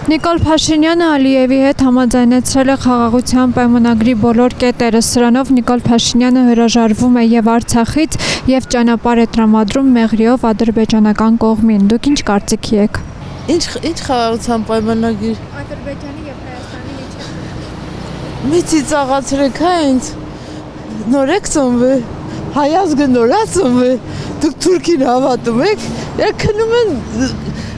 Նիկոլ Փաշինյանը Ալիևի հետ համաձայնեցրել է խաղաղության պայմանագրի բոլոր կետերը։ Սրանով Նիկոլ Փաշինյանը հրաժարվում է եւ Արցախից եւ ճանապարհ է տրամադրում Մեղրիով ադրբեջանական կողմին։ Դուք ինչ կարծիքի եք։ Ինչ խաղաղության պայմանագիր։ Ադրբեջանի եւ Հայաստանի միջեւ։ Մեծից աղացրեք, հա ինձ։ Նոր եք ծնվել, հայ ազգը նոր է ծնվել։ Դուք թուրքին հավատում եք։ Քնում են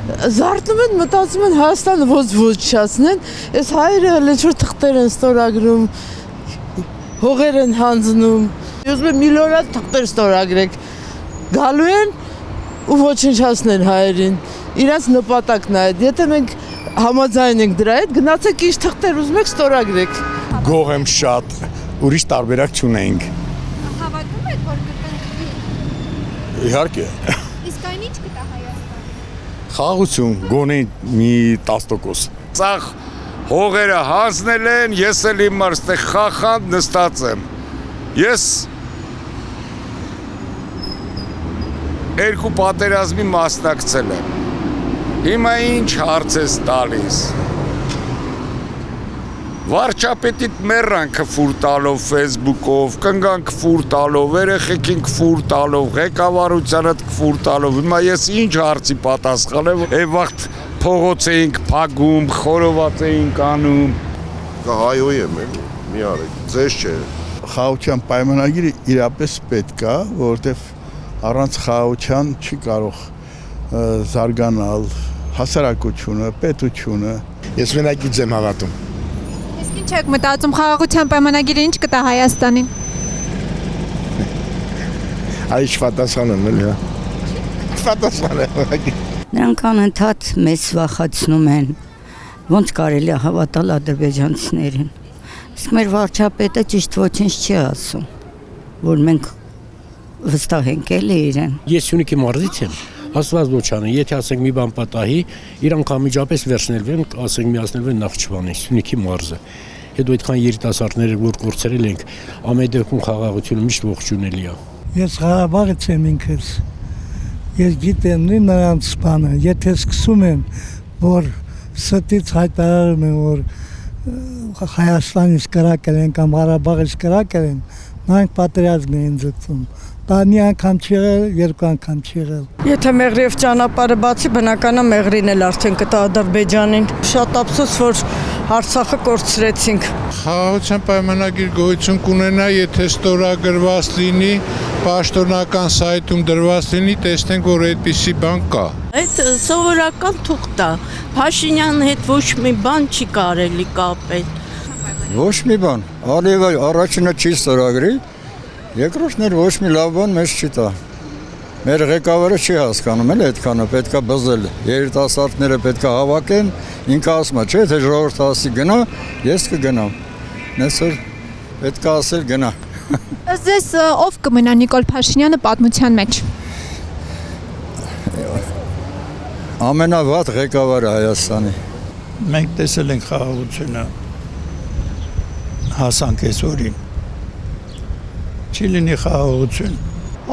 զարթնում են, մտածում են Հայաստանը ոչ չացնեն, այս հայերը հլեչոր թղթեր են ստորագրում, հողեր են հանձնում, ուզում են միլիոնատ թղթեր ստորագրեք, գալու են ու ոչնչացնեն հայերին, իրենց նպատակն է այդ, եթե մենք համաձայն ենք դրա հետ, գնացեք ինչ թղթեր ուզում եք ստորագրեք։ Գող եմ շատ, ուրիշ տարբերակ չունենք։ Հավատում եք, որ կընկնի։ Իհարկե։ Իսկ այն ինչ կտա Հայաստանը։ Խաղաղություն, գոնե մի 10%։ Ծախ հողերը հանձնել են, ես էլ իմ այստեղ խախանդ նստած եմ։ Ես երկու պատերազմի մասնակցել եմ։ Հիմա ինչ հարց ես տալիս։ Վարչապետիդ մեռան քֆուր տալով Facebook-ով, կնգան քֆուր տալով, երեխեքին քֆուր տալով, ղեկավարությանդ քֆուր տալով։ Հիմա ես ինչ հարցի պատասխանեմ, այն վաղտ փողոց էինք փագում, խորոված էինք անում։ Հայոյ եմ, մի արեք, ձեզ չէ։ Խաղաղության պայմանագիրը իրապես պետք է, որովհետև առանց խաղաղության չի կարող զարգանալ հասարակությունը, պետությունը։ Ես մենակից եմ հավատում։ Ինչ եք մտածում խաղաղության պայմանագիրը ինչ կտա Հայաստանին։ Այս պատասխանն էլ հա։ Պատասխանը։ Նրանք անընդհատ մեզ վախեցնում են։ Ոնց կարելի է հավատալ ադրբեջանցիներին։ Իսկ մեր վարչապետը ճիշտ ոչինչ չի ասում, որ մենք վստահ ենք էլի իրեն։ Ես Սյունիքի մարզից եմ, Աստված ոչանը, եթե ասենք մի բան պատահի, իրանք անմիջապես վերցնելու են, ասենք միացնելու են Նախճիվանի, Սյունիքի մարզը։ Հետո այդքան երիտասարդները որ կորցրել ենք, ամեն դեպքում խաղաղությունը միշտ ողջունելի է։ Ես Ղարաբաղից եմ ինքս։ Ես գիտեմ նրանց բանը, եթե սկսում են, որ ստից հայտարարում են, որ Հայաստանից կրակել են կամ Ղարաբաղից կրակել են, նրանք պատերազմ են ձգտում։ Դա մի անգամ չի եղել, երկու անգամ չի եղել։ Եթե Մեղրիև ճանապարհը բացի, բնականա Մեղրին էլ արդեն կտա Ադրբեջանին։ Շատ ափսոս, որ Արցախը կորցրեցինք։ Խաղաղության պայմանագիր գոյություն կունենա, եթե ստորագրված լինի, պաշտոնական սայթում դրված լինի, տեսնենք, որ այդպիսի բան կա։ Այդ սովորական թուղթ է։ Փաշինյանի հետ ոչ մի բան չի կարելի կապել։ Ոչ մի բան, Ալիևը առաջինը չի ստորագրի, երկրորդն էլ ոչ մի լավ բան մեզ չի տա։ Մեր ղեկավարը չի հասկանում էլ այդքանը, պետք է բզել, երիտասարդները պետք է հավաքեն, ինքը ասում է, չէ, թե ժողովուրդը ասի գնա, ես կգնամ։ Այսօր պետք է ասել գնա։ Ըստ ձեզ ով կմնա Նիկոլ Փաշինյանը պատմության մեջ։ Ամենավատ ղեկավարը Հայաստանի։ Մենք տեսել ենք խաղաղությունը հասանք այսօրին։ Չի լինի խաղաղություն։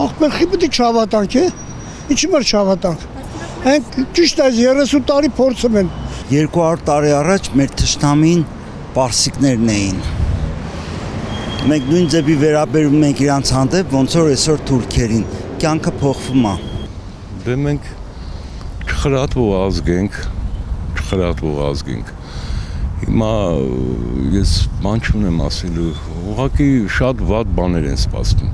Ախպեր խիպտի չհավատանք է, ինչի մր չհավատանք։ Հենք ճիշտ այս 30 տարի փորձում են։ 200 տարի առաջ մեր թշնամին պարսիկներն էին։ Մենք նույն ձևի վերաբերվում ենք իրանց հանդեպ, ոնց որ այսօր թուրքերին, կյանքը փոխվում է։ Դե մենք չխրատվող ազգ ենք։ Հիմա ես բան չունեմ ասելու, ուղղակի շատ վատ բաներ են սպասվում,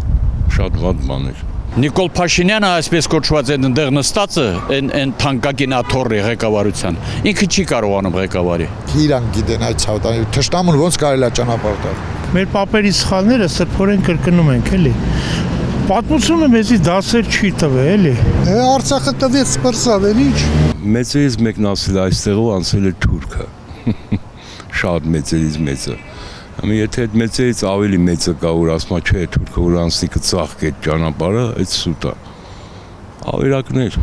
շատ վատ բաներ։ Նիկոլ Փաշինյանը այսպես կոչված այնտեղ նստածը, այն թանկագին աթոռի ղեկավարության, ինքը չի կարողանում ղեկավարի։ Իրանք գիտեն այդ ցավտանի, թշնամուն ոնց կարելի է ճանապարհ տալ։ Մեր պապերի սխալները սրբորեն կրկնում ենք, էլի։ Պատմությունը մեզի դասեր չի տվել, էլի։ Արցախը տվեց սպրսավ, էլ ինչ։ Մեծերից մեկն ասել այստեղով անցել է թուրքը։ Շատ մեծերից մեծը։ Եթե այդ մեծերից ավելի մեծը կա, որ ասում է, չէ, թուրքը որ անցնի կծաղկի այդ ճանապարհը, այդ սուտ է։ Ավերակներ։